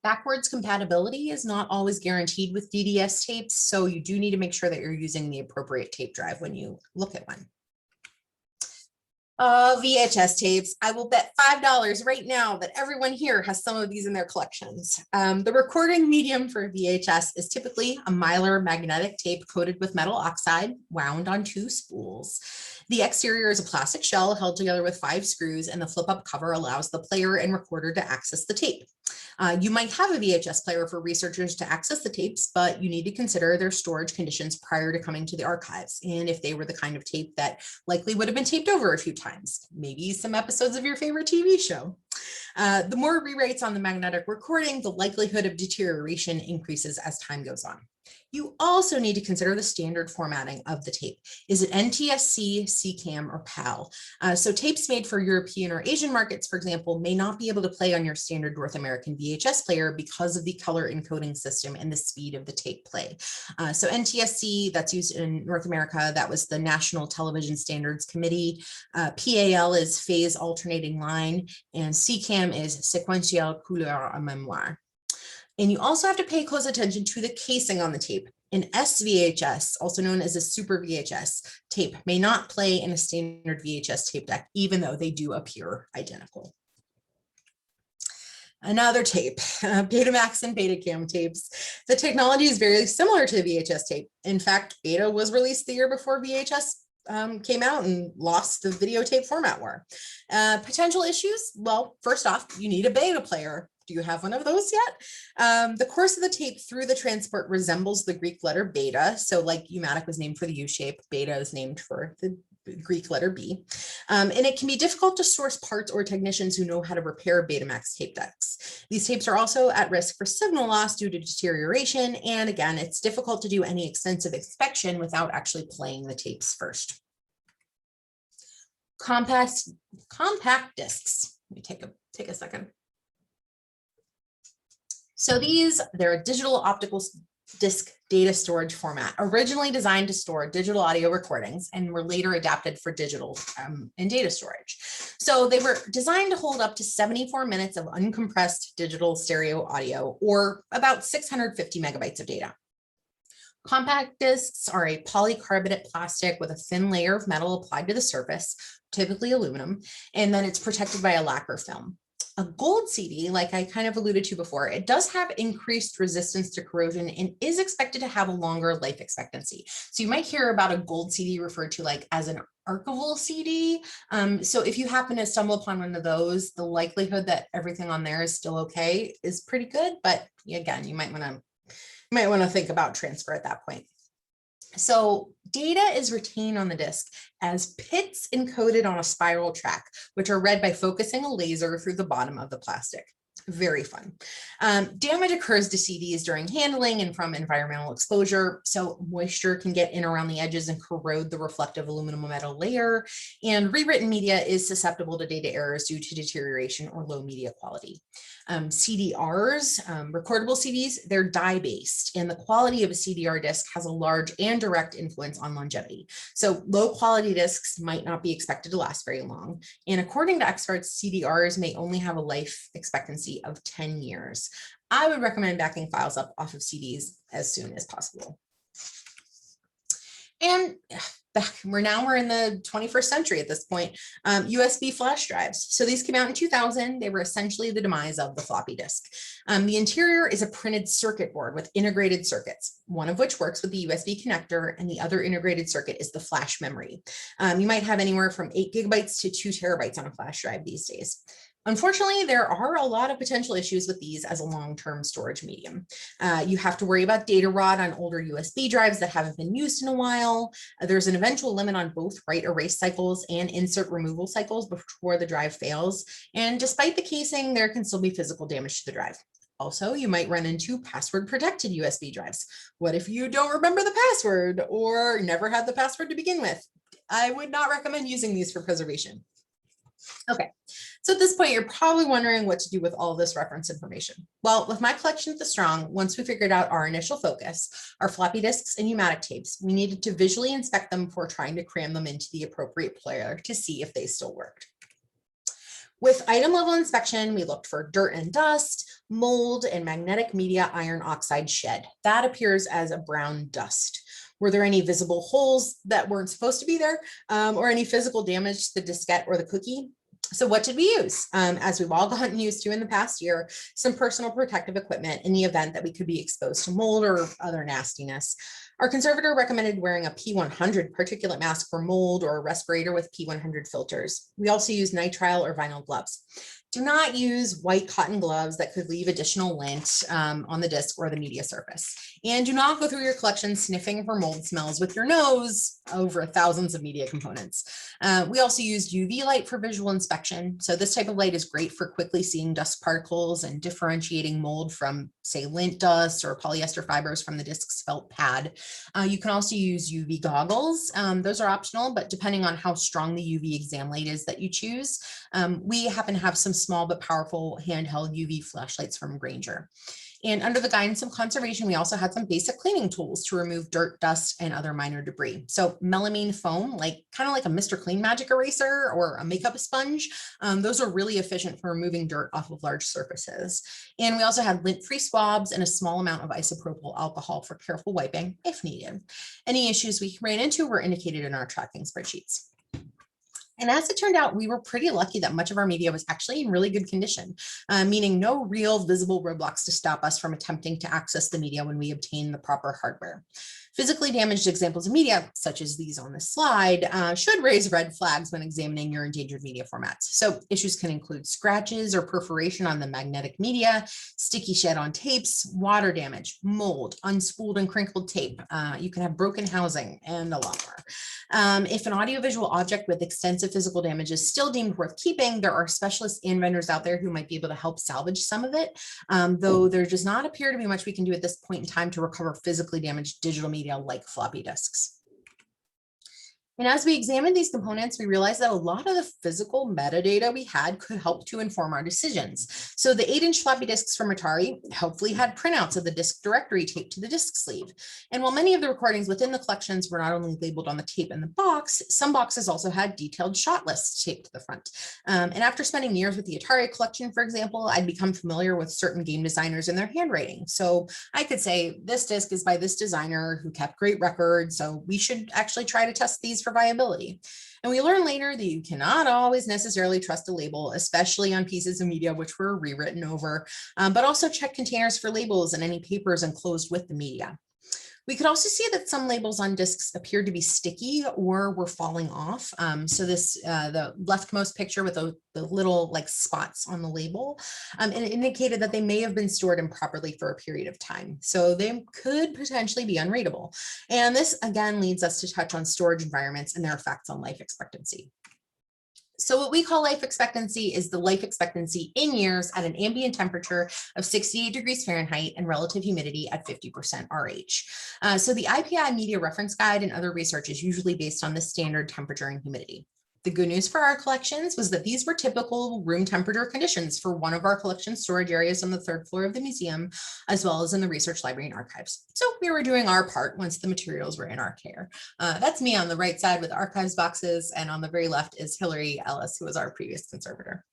Backwards compatibility is not always guaranteed with DDS tapes, so you do need to make sure that you're using the appropriate tape drive when you look at one. VHS tapes. I will bet $5 right now that everyone here has some of these in their collections. The recording medium for VHS is typically a mylar magnetic tape coated with metal oxide wound on 2 spools. The exterior is a plastic shell held together with 5 screws, and the flip-up cover allows the player and recorder to access the tape. You might have a VHS player for researchers to access the tapes, but you need to consider their storage conditions prior to coming to the archives, and if they were the kind of tape that likely would have been taped over a few times, maybe some episodes of your favorite TV show. The more rewrites on the magnetic recording, the likelihood of deterioration increases as time goes on. You also need to consider the standard formatting of the tape. Is it NTSC, CCAM, or PAL? So tapes made for European or Asian markets, for example, may not be able to play on your standard North American VHS player because of the color encoding system and the speed of the tape play. So NTSC, that's used in North America, that was the National Television Standards Committee. PAL is phase alternating line, and CCAM is séquentiel couleur à mémoire. And you also have to pay close attention to the casing on the tape. An SVHS, also known as a super VHS tape, may not play in a standard VHS tape deck, even though they do appear identical. Another tape, Betamax and Betacam tapes. The technology is very similar to the VHS tape. In fact, Beta was released the year before VHS came out and lost the videotape format war. Potential issues? Well, first off, you need a Beta player. Do you have one of those yet? The course of the tape through the transport resembles the Greek letter beta. So like u-matic was named for the U shape, beta is named for the Greek letter B. And it can be difficult to source parts or technicians who know how to repair Betamax tape decks. These tapes are also at risk for signal loss due to deterioration. And again, it's difficult to do any extensive inspection without actually playing the tapes first. Compact discs. Let me take a second. So they're a digital optical disc data storage format, originally designed to store digital audio recordings and were later adapted for digital and data storage. So they were designed to hold up to 74 minutes of uncompressed digital stereo audio, or about 650 megabytes of data. Compact discs are a polycarbonate plastic with a thin layer of metal applied to the surface, typically aluminum, and then it's protected by a lacquer film. A gold CD, like I kind of alluded to before, it does have increased resistance to corrosion and is expected to have a longer life expectancy. So you might hear about a gold CD referred to like as an archival CD. So if you happen to stumble upon one of those, the likelihood that everything on there is still okay is pretty good. But again, you might want to think about transfer at that point. So data is retained on the disk as pits encoded on a spiral track, which are read by focusing a laser through the bottom of the plastic. Very fun. Damage occurs to CDs during handling and from environmental exposure. So moisture can get in around the edges and corrode the reflective aluminum metal layer. And rewritten media is susceptible to data errors due to deterioration or low media quality. CDRs, recordable CDs, they're dye-based, and the quality of a CDR disc has a large and direct influence on longevity. So low quality discs might not be expected to last very long. And according to experts, CDRs may only have a life expectancy of 10 years. I would recommend backing files up off of CDs as soon as possible. And we're in the 21st century at this point, USB flash drives. So these came out in 2000. They were essentially the demise of the floppy disk. The interior is a printed circuit board with integrated circuits, one of which works with the USB connector, and the other integrated circuit is the flash memory. You might have anywhere from 8 gigabytes to 2 terabytes on a flash drive these days. Unfortunately, there are a lot of potential issues with these as a long-term storage medium. You have to worry about data rot on older USB drives that haven't been used in a while. There's an eventual limit on both write erase cycles and insert removal cycles before the drive fails. And despite the casing, there can still be physical damage to the drive. Also, you might run into password protected USB drives. What if you don't remember the password or never had the password to begin with? I would not recommend using these for preservation. Okay, so at this point, you're probably wondering what to do with all this reference information. Well, with my collection at the Strong, once we figured out our initial focus, our floppy disks and u-matic tapes, we needed to visually inspect them before trying to cram them into the appropriate player to see if they still worked. With item level inspection, we looked for dirt and dust, mold, and magnetic media iron oxide shed. That appears as a brown dust. Were there any visible holes that weren't supposed to be there, or any physical damage to the diskette or the cookie? So what did we use? As we've all gotten used to in the past year, some personal protective equipment in the event that we could be exposed to mold or other nastiness. Our conservator recommended wearing a P100 particulate mask for mold or a respirator with P100 filters. We also use nitrile or vinyl gloves. Do not use white cotton gloves that could leave additional lint on the disc or the media surface. And do not go through your collection sniffing for mold smells with your nose over thousands of media components. We also used UV light for visual inspection. So this type of light is great for quickly seeing dust particles and differentiating mold from, say, lint dust or polyester fibers from the disc's felt pad. You can also use UV goggles. Those are optional, but depending on how strong the UV exam light is that you choose, we happen to have some small but powerful handheld UV flashlights from Granger. And under the guidance of conservation, we also had some basic cleaning tools to remove dirt, dust, and other minor debris. So melamine foam, kind of like a Mr. Clean Magic eraser or a makeup sponge, those are really efficient for removing dirt off of large surfaces. And we also had lint-free swabs and a small amount of isopropyl alcohol for careful wiping if needed. Any issues we ran into were indicated in our tracking spreadsheets. And as it turned out, we were pretty lucky that much of our media was actually in really good condition, meaning no real visible roadblocks to stop us from attempting to access the media when we obtain the proper hardware. Physically damaged examples of media, such as these on this slide, should raise red flags when examining your endangered media formats. So issues can include scratches or perforation on the magnetic media, sticky shed on tapes, water damage, mold, unspooled and crinkled tape. You can have broken housing and a lot more. If an audiovisual object with extensive physical damage is still deemed worth keeping, there are specialists and vendors out there who might be able to help salvage some of it, though there does not appear to be much we can do at this point in time to recover physically damaged digital media like floppy disks. And as we examined these components, we realized that a lot of the physical metadata we had could help to inform our decisions. So the 8-inch floppy disks from Atari hopefully had printouts of the disk directory taped to the disk sleeve. And while many of the recordings within the collections were not only labeled on the tape in the box, some boxes also had detailed shot lists taped to the front. And after spending years with the Atari collection, for example, I'd become familiar with certain game designers and their handwriting. So I could say this disc is by this designer who kept great records, so we should actually try to test these for viability. And we learned later that you cannot always necessarily trust a label, especially on pieces of media which were rewritten over, but also check containers for labels and any papers enclosed with the media. We could also see that some labels on discs appeared to be sticky or were falling off. So this, the leftmost picture with the little spots on the label, and it indicated that they may have been stored improperly for a period of time. So they could potentially be unreadable. And this again leads us to touch on storage environments and their effects on life expectancy. So what we call life expectancy is the life expectancy in years at an ambient temperature of 68 degrees Fahrenheit and relative humidity at 50% RH. So the IPI Media Reference Guide and other research is usually based on the standard temperature and humidity. The good news for our collections was that these were typical room temperature conditions for one of our collection storage areas on the 3rd floor of the museum, as well as in the research library and archives. So we were doing our part once the materials were in our care. That's me on the right side with archives boxes, and on the very left is Hillary Ellis, who was our previous conservator,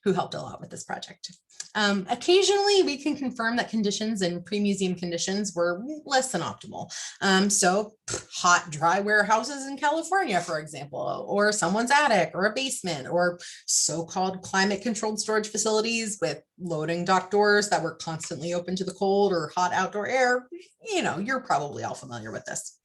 who helped a lot with this project. Occasionally, we can confirm that conditions and pre-museum conditions were less than optimal. So hot, dry warehouses in California, for example, or someone's attic or a basement, or so-called climate-controlled storage facilities with loading dock doors that were constantly open to the cold or hot outdoor air. You know, you're probably all familiar with this.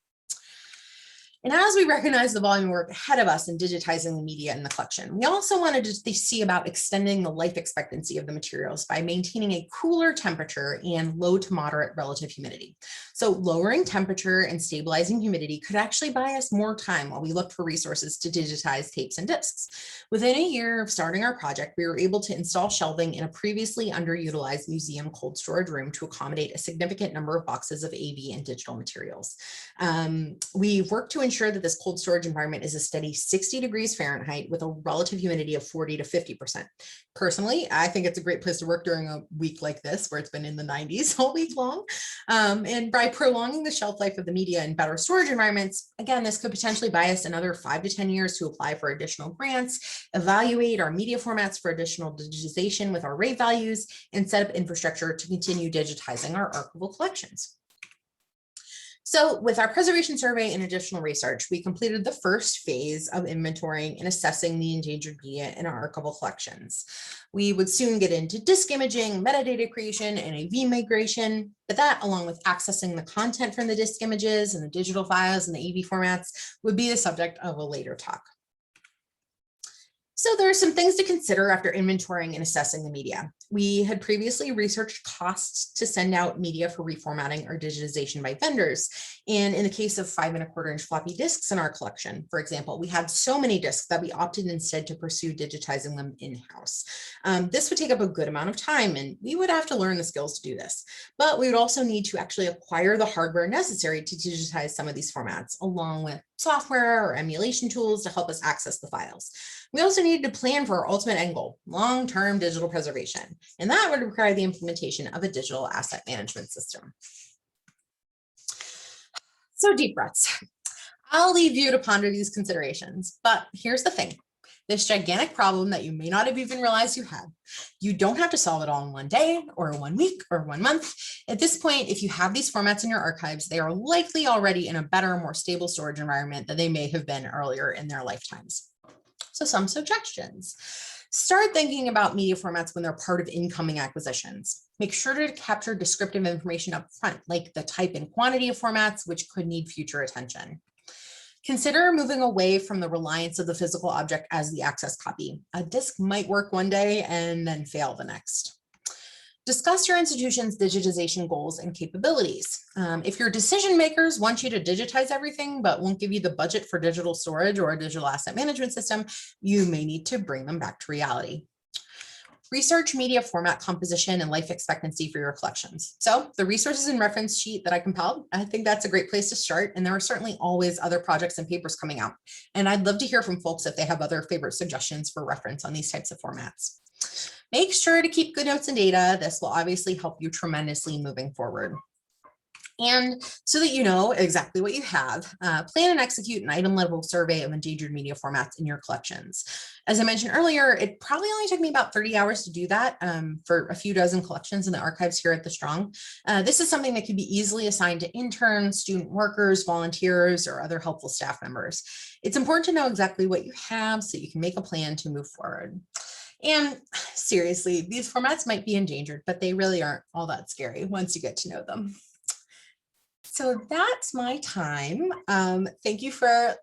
And as we recognize the volume work ahead of us in digitizing the media in the collection, we also wanted to see about extending the life expectancy of the materials by maintaining a cooler temperature and low to moderate relative humidity. So lowering temperature and stabilizing humidity could actually buy us more time while we looked for resources to digitize tapes and discs. Within a year of starting our project, we were able to install shelving in a previously underutilized museum cold storage room to accommodate a significant number of boxes of AV and digital materials. We've worked to ensure that this cold storage environment is a steady 60 degrees Fahrenheit with a relative humidity of 40 to 50%. Personally, I think it's a great place to work during a week like this, where it's been in the 90s all week long. And by prolonging the shelf life of the media in better storage environments, again, this could potentially buy us another 5 to 10 years to apply for additional grants, evaluate our media formats for additional digitization with our Rave values, and set up infrastructure to continue digitizing our archival collections. So with our preservation survey and additional research, we completed the first phase of inventorying and assessing the endangered media in our archival collections. We would soon get into disk imaging, metadata creation, and AV migration, but that, along with accessing the content from the disk images and the digital files and the AV formats, would be the subject of a later talk. So there are some things to consider after inventorying and assessing the media. We had previously researched costs to send out media for reformatting or digitization by vendors. And in the case of 5¼ floppy disks in our collection, for example, we had so many disks that we opted instead to pursue digitizing them in-house. This would take up a good amount of time, and we would have to learn the skills to do this. But we would also need to actually acquire the hardware necessary to digitize some of these formats, along with software or emulation tools to help us access the files. We also needed to plan for our ultimate end goal, long-term digital preservation, and that would require the implementation of a digital asset management system. So deep breaths. I'll leave you to ponder these considerations, but here's the thing. This gigantic problem that you may not have even realized you had, you don't have to solve it all in one day or 1 week or 1 month. At this point, if you have these formats in your archives, they are likely already in a better, more stable storage environment than they may have been earlier in their lifetimes. So some suggestions. Start thinking about media formats when they're part of incoming acquisitions. Make sure to capture descriptive information up front, like the type and quantity of formats, which could need future attention. Consider moving away from the reliance of the physical object as the access copy. A disk might work one day and then fail the next. Discuss your institution's digitization goals and capabilities. If your decision makers want you to digitize everything, but won't give you the budget for digital storage or a digital asset management system, you may need to bring them back to reality. Research media format composition and life expectancy for your collections. So the resources and reference sheet that I compiled, I think that's a great place to start. And there are certainly always other projects and papers coming out. And I'd love to hear from folks if they have other favorite suggestions for reference on these types of formats. Make sure to keep good notes and data. This will obviously help you tremendously moving forward. And so that you know exactly what you have, plan and execute an item level survey of endangered media formats in your collections. As I mentioned earlier, it probably only took me about 30 hours to do that for a few dozen collections in the archives here at the Strong. This is something that can be easily assigned to interns, student workers, volunteers, or other helpful staff members. It's important to know exactly what you have so you can make a plan to move forward. And seriously, these formats might be endangered, but they really aren't all that scary once you get to know them. So that's my time. Thank you for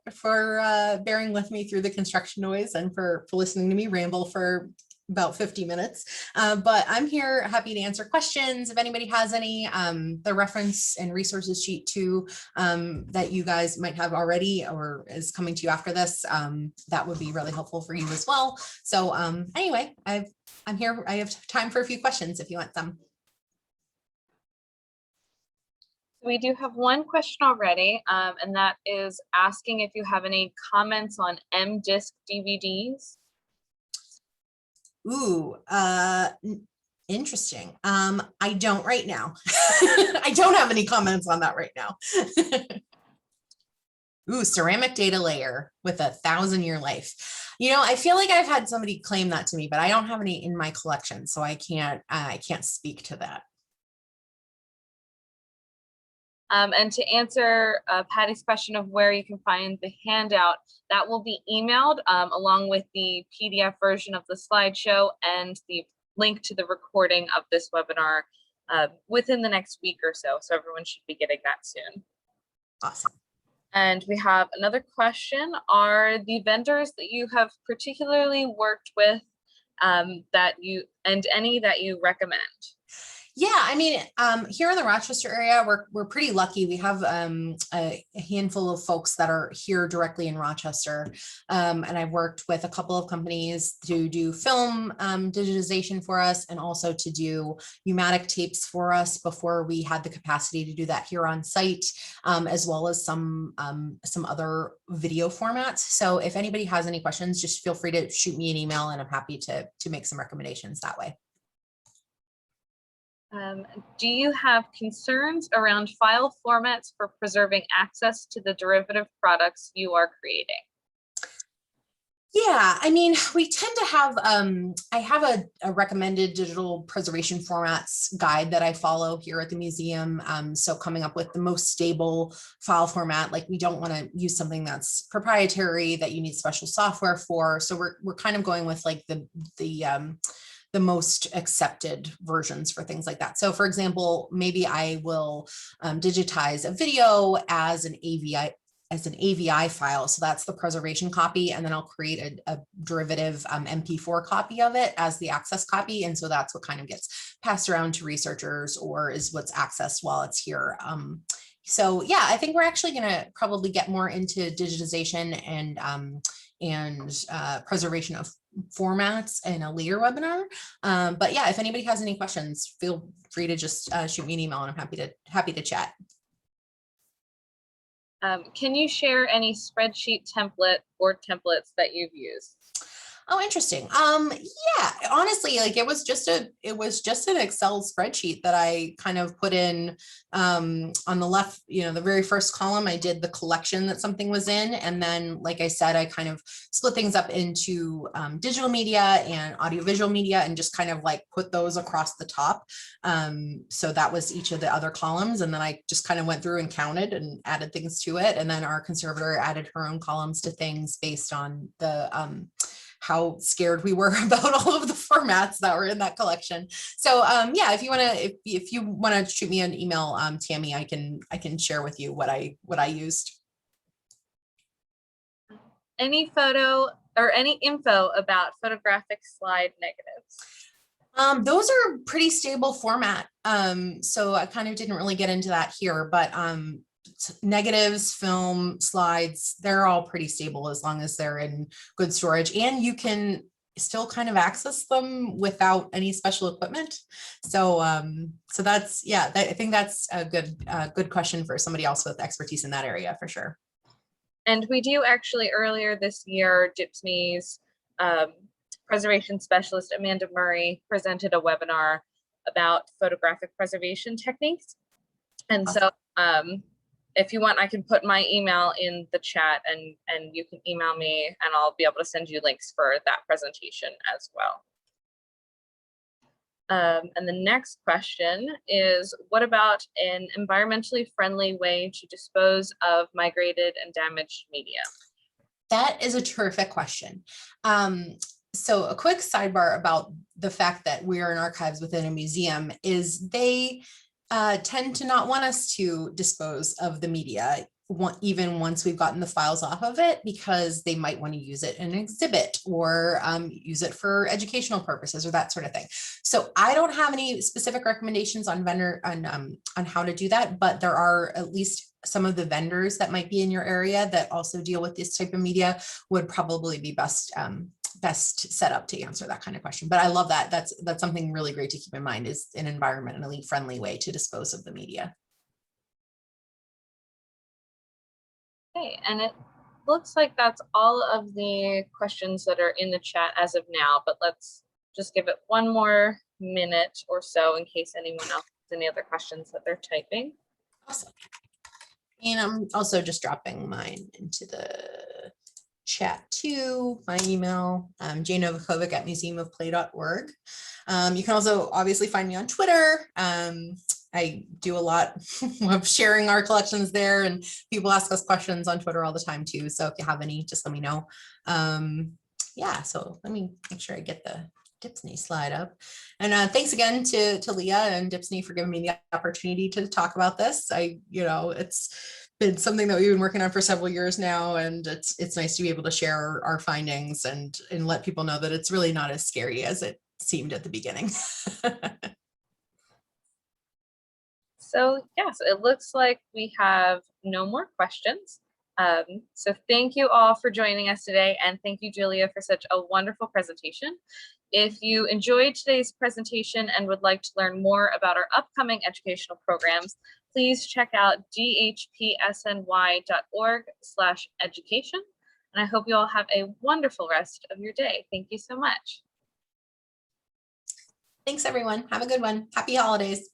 bearing with me through the construction noise and for listening to me ramble for about 50 minutes. But I'm here happy to answer questions. If anybody has any, the reference and resources sheet too that you guys might have already or is coming to you after this, that would be really helpful for you as well. So anyway, I'm here. I have time for a few questions if you want some. We do have one question already, and that is asking if you have any comments on M-Disc DVDs. Ooh, interesting. I don't right now. I don't have any comments on that right now. Ooh, ceramic data layer with a 1,000-year life. You know, I feel like I've had somebody claim that to me, but I don't have any in my collection, so I can't speak to that. And to answer Patty's question of where you can find the handout, that will be emailed along with the PDF version of the slideshow and the link to the recording of this webinar within the next week or so. So everyone should be getting that soon. Awesome. And we have another question. Are the vendors that you have particularly worked with any that you recommend? Yeah, I mean, here in the Rochester area, we're pretty lucky. We have a handful of folks that are here directly in Rochester. And I've worked with a couple of companies to do film digitization for us and also to do u-matic tapes for us before we had the capacity to do that here on site, as well as some other video formats. So if anybody has any questions, just feel free to shoot me an email and I'm happy to make some recommendations that way. Do you have concerns around file formats for preserving access to the derivative products you are creating? Yeah, I mean, we tend to have, I have a recommended digital preservation formats guide that I follow here at the museum. So coming up with the most stable file format, like we don't want to use something that's proprietary that you need special software for. So we're kind of going with like the most accepted versions for things like that. So for example, maybe I will digitize a video as an AVI file. So that's the preservation copy. And then I'll create a derivative MP4 copy of it as the access copy. And so that's what kind of gets passed around to researchers or is what's accessed while it's here. So yeah, I think we're actually going to probably get more into digitization and preservation of formats in a later webinar. But yeah, if anybody has any questions, feel free to just shoot me an email and I'm happy to chat. Can you share any spreadsheet template or templates that you've used? Oh, interesting. Yeah, honestly, like it was just an Excel spreadsheet that I kind of put in on the left, the very first column, I did the collection that something was in. And then, like I said, I kind of split things up into digital media and audiovisual media and just kind of like put those across the top. So that was each of the other columns. And then I just kind of went through and counted and added things to it. And then our conservator added her own columns to things based on the how scared we were about all of the formats that were in that collection. So yeah, if you want to shoot me an email, Tammy, I can share with you what I used. Any photo or any info about photographic slide negatives? Those are pretty stable format. So I kind of didn't really get into that here, but negatives, film, slides, they're all pretty stable as long as they're in good storage, and you can still kind of access them without any special equipment. So so that's, yeah, I think that's a good question for somebody else with expertise in that area for sure. And we do actually, earlier this year, DIPSNY's preservation specialist Amanda Murray presented a webinar about photographic preservation techniques. And awesome. So if you want, I can put my email in the chat and you can email me and I'll be able to send you links for that presentation as well. And the next question is, what about an environmentally friendly way to dispose of migrated and damaged media? That is a terrific question. So a quick sidebar about the fact that we are in archives within a museum is they tend to not want us to dispose of the media even once we've gotten the files off of it, because they might want to use it in an exhibit or use it for educational purposes or that sort of thing. So I don't have any specific recommendations on on how to do that, but there are at least some of the vendors that might be in your area that also deal with this type of media would probably be best set up to answer that kind of question. But I love that. That's something really great to keep in mind, is an environmentally friendly way to dispose of the media. Okay, and it looks like that's all of the questions that are in the chat as of now, but let's just give it one more minute or so in case anyone else has any other questions that they're typing. Awesome. And I'm also just dropping mine into the chat too, my email, Julia Novakovic at museumofplay.org. You can also obviously find me on Twitter. I do a lot of sharing our collections there, and people ask us questions on Twitter all the time too. So if you have any, just let me know. Yeah, so let me make sure I get the DIPSNY slide up. And thanks again to Leah and DIPSNY for giving me the opportunity to talk about this. It's been something that we've been working on for several years now, and it's nice to be able to share our findings and let people know that it's really not as scary as it seemed at the beginning. So yes, it looks like we have no more questions. So thank you all for joining us today, and thank you, Julia, for such a wonderful presentation. If you enjoyed today's presentation and would like to learn more about our upcoming educational programs, please check out dhpsny.org/education. And I hope you all have a wonderful rest of your day. Thank you so much. Thanks, everyone. Have a good one. Happy holidays.